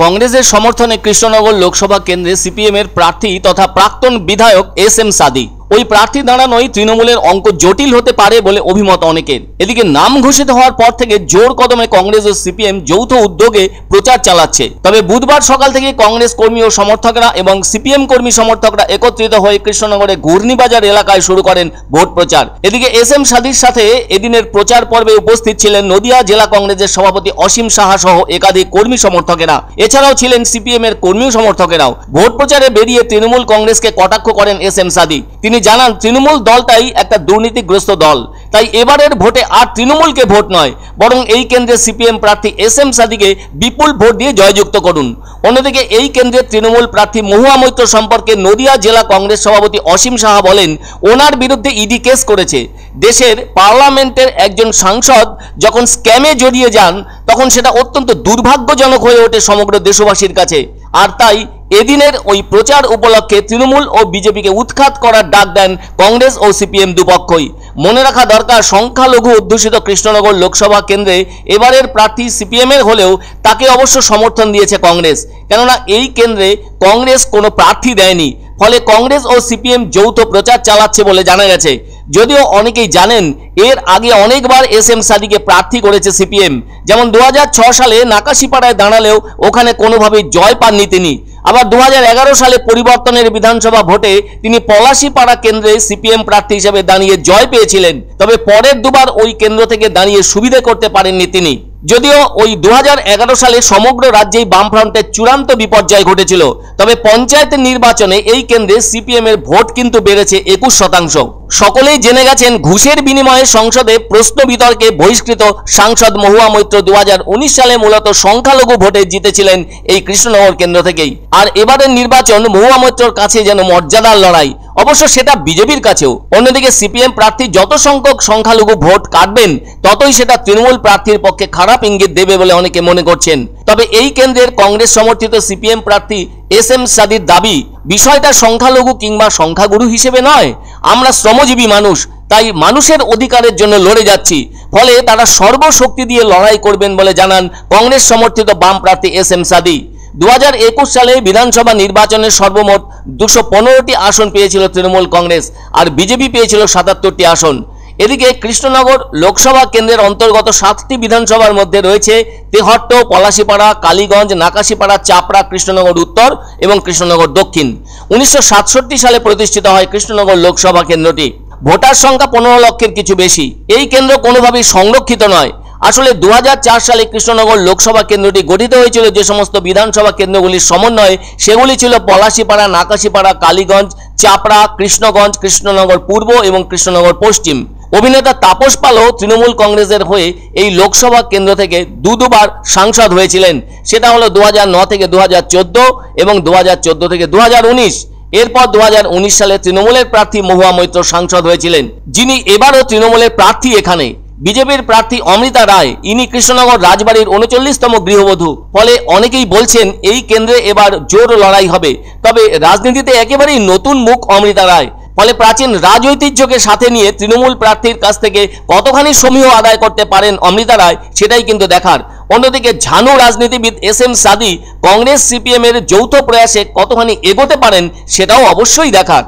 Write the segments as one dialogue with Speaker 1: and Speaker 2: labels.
Speaker 1: কংগ্রেসের সমর্থনে কৃষ্ণনগর লোকসভা কেন্দ্রে সিপিএমের প্রার্থী তথা প্রাক্তন বিধায়ক এস.এম. সাদি। ওই প্রার্থী দাঁড়ানোই তৃণমূলের অঙ্ক জটিল হতে পারে বলে অভিমত অনেকের। এদিকে নাম ঘোষিত হওয়ার পর থেকে জোর কদমে কংগ্রেস ও সিপিএম যৌথ উদ্যোগে প্রচার চালাচ্ছে। তবে বুধবার সকাল থেকে কংগ্রেস কর্মী ও সমর্থকরা এবং সিপিএম কর্মী সমর্থকরা একত্রিত হয়ে কৃষ্ণনগরের ঘূর্ণিবাজার এলাকায় শুরু করেন ভোট প্রচার। এদিকে এস.এম. সাদির সাথে এদিনের প্রচার পর্বে উপস্থিত ছিলেন নদিয়া জেলা কংগ্রেসের সভাপতি অসীম সাহা সহ একাধিক কর্মী সমর্থকেরা। এছাড়াও ছিলেন সিপিএম এর কর্মী সমর্থকেরাও। ভোট প্রচারে বেরিয়ে তৃণমূল কংগ্রেসকে কটাক্ষ করেন এস.এম. সাদি। তিনি জানান, তৃণমূল দলটাই একটা দুর্নীতিগ্রস্ত দল, তাই এবারের ভোটে আর তৃণমূলকে ভোট নয়, বরং এই কেন্দ্রে সিপিএম প্রার্থী এস.এম. সাদিকে বিপুল ভোট দিয়ে জয়যুক্ত করুন। অন্যদিকে এই কেন্দ্রে তৃণমূল প্রার্থী মহুয়া মৈত্র সম্পর্কে নদিয়া জেলা কংগ্রেস সভাপতি অসীম সাহা বলেন, ওনার বিরুদ্ধে ইডি কেস করেছে। দেশের পার্লামেন্টের একজন সাংসদ যখন স্ক্যামে জড়িয়ে যান তখন সেটা অত্যন্ত দুর্ভাগ্যজনক হয়ে ওঠে সমগ্র দেশবাসীর কাছে। আর তাই এদিনের ওই প্রচার উপলক্ষে তৃণমূল ও বিজেপিকে উৎখাত করার ডাক দেন কংগ্রেস ও সিপিএম দুপক্ষই। মনে রাখা দরকার, সংখ্যালঘু অধ্যুষিত কৃষ্ণনগর লোকসভা কেন্দ্রে এবারের প্রার্থী সিপিএম এর হলেও তাকে অবশ্য সমর্থন দিয়েছে কংগ্রেস, কেননা এই কেন্দ্রে কংগ্রেস কোনো প্রার্থী দেয়নি। ফলে কংগ্রেস ও সিপিএম যৌথ প্রচার চালাচ্ছে বলে জানা গেছে। যদিও অনেকেই জানেন, এর আগে অনেকবার এস.এম. সাদিকে প্রার্থী করেছে সিপিএম। যেমন 2006 সালে নাকাশিপাড়ায় দাঁড়ালেও ওখানে কোনোভাবেই জয় পাননি তিনি। আবার 2011 সালে পরিবর্তনের বিধানসভা ভোটে তিনি পলাশীপাড়া কেন্দ্রে সিপিএম প্রার্থী হিসেবে দাঁড়িয়ে জয় পেয়েছিলেন। তবে পরের দুবার ওই কেন্দ্র থেকে দাঁড়িয়ে সুবিধে করতে পারেননি তিনি। যদিও ওই 2011 সালে সমগ্র রাজ্যেই বামফ্রন্টের চূড়ান্ত বিপর্যয় ঘটেছিল, তবে পঞ্চায়েতের নির্বাচনে এই কেন্দ্রে সিপিএম এর ভোট কিন্তু বেড়েছে 21%। সকলেই জেনে গেছেন, ঘুষের বিনিময়ে সংসদে প্রশ্ন বিতর্কে বহিষ্কৃত সাংসদ মহুয়া মৈত্র 2019 সালে মূলত সংখ্যালঘু ভোটে জিতেছিলেন এই কৃষ্ণনগর কেন্দ্র থেকেই। আর এবারের নির্বাচন মহুয়া মৈত্রর কাছে যেন মর্যাদার লড়াই, অবশ্য সেটা বিজেপির কাছেও। অন্যদিকে সিপিএম প্রার্থী যত সংখ্যক সংখ্যালঘু ভোট কাটবেন ততই সেটা তৃণমূল প্রার্থীর পক্ষে খারাপ ইঙ্গিত দেবে বলে অনেকে মনে করছেন। তবে এই কেন্দ্রের কংগ্রেস সমর্থিত সিপিএম প্রার্থী এস.এম. সাদির দাবি, বিষয়টা সংখ্যালঘু কিংবা সংখ্যাগুরু হিসেবে নয়, আমরা শ্রমজীবী মানুষ, তাই মানুষের অধিকারের জন্য লড়ে যাচ্ছি। ফলে তারা সর্বশক্তি দিয়ে লড়াই করবেন বলে জানান কংগ্রেস সমর্থিত বাম প্রার্থী এস.এম. সাদি। 2021 সালে বিধানসভা নির্বাচনের সর্বমোট 215টি আসন পেয়েছিল তৃণমূল কংগ্রেস, আর বিজেপি পেয়েছিল 77টি আসন। এদিকে কৃষ্ণনগর লোকসভা কেন্দ্রের অন্তর্গত 7টি বিধানসভার মধ্যে রয়েছে তেহট্ট, পলাশীপাড়া, কালীগঞ্জ, নাকাশিপাড়া, চাপড়া, কৃষ্ণনগর উত্তর এবং কৃষ্ণনগর দক্ষিণ। 1967 সালে প্রতিষ্ঠিত হয় কৃষ্ণনগর লোকসভা কেন্দ্রটি। ভোটার সংখ্যা 15 লক্ষের কিছু বেশি। এই কেন্দ্র কোনোভাবেই সংরক্ষিত নয়। আসলে 2004 সালে কৃষ্ণনগর লোকসভা কেন্দ্রটি গঠিত হয়েছিল যে সমস্ত বিধানসভা কেন্দ্রগুলির সমন্বয়ে, সেগুলি ছিল পলাশীপাড়া, নাকাশিপাড়া, কালীগঞ্জ, চাপড়া, কৃষ্ণগঞ্জ, কৃষ্ণনগর পূর্ব এবং কৃষ্ণনগর পশ্চিম। অভিনেতা তাপস পালও তৃণমূল কংগ্রেসের হয়ে এই লোকসভা কেন্দ্র থেকে দুবার সাংসদ হয়েছিলেন। সেটা হলো 2009 থেকে 2014 এবং 2014 থেকে 2019। এরপর 2019 সালে তৃণমূলের প্রার্থী মহুয়া মৈত্র সাংসদ হয়েছিলেন, যিনি এবারও তৃণমূলের প্রার্থী। এখানে বিজেপির প্রার্থী অমৃতা রায়, ইনি কৃষ্ণনগর রাজবাড়ির 39তম গৃহবধূ। ফলে অনেকেই বলছেন এই কেন্দ্রে এবার জোর লড়াই হবে। তবে রাজনীতিতে একেবারেই নতুন মুখ অমৃতা রায়। ফলে প্রাচীন রাজঐতিহ্যকে সাথে নিয়ে তৃণমূল প্রার্থীর কাছ থেকে কতখানি সমীহ আদায় করতে পারেন অমৃতা রায়, সেটাই কিন্তু দেখার। অন্যদিকে ঝানু রাজনীতিবিদ এস.এম. সাদি কংগ্রেস সিপিএম এর যৌথ প্রয়াসে কতখানি এগোতে পারেন, সেটাও অবশ্যই দেখার।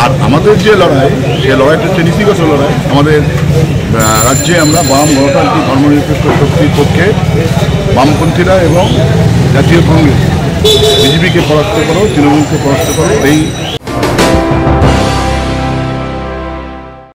Speaker 2: আর আমাদের যে লড়াই, সে লড়াইটা হচ্ছে নীতিগত লড়াই। আমাদের রাজ্যে আমরা বাম গণতান্ত্রিক ধর্মনিরপেক্ষ শক্তির পক্ষে বামপন্থীরা এবং জাতীয় কংগ্রেস বিজেপিকে পরাস্ত করো, তৃণমূলকে পরাস্ত করো, এই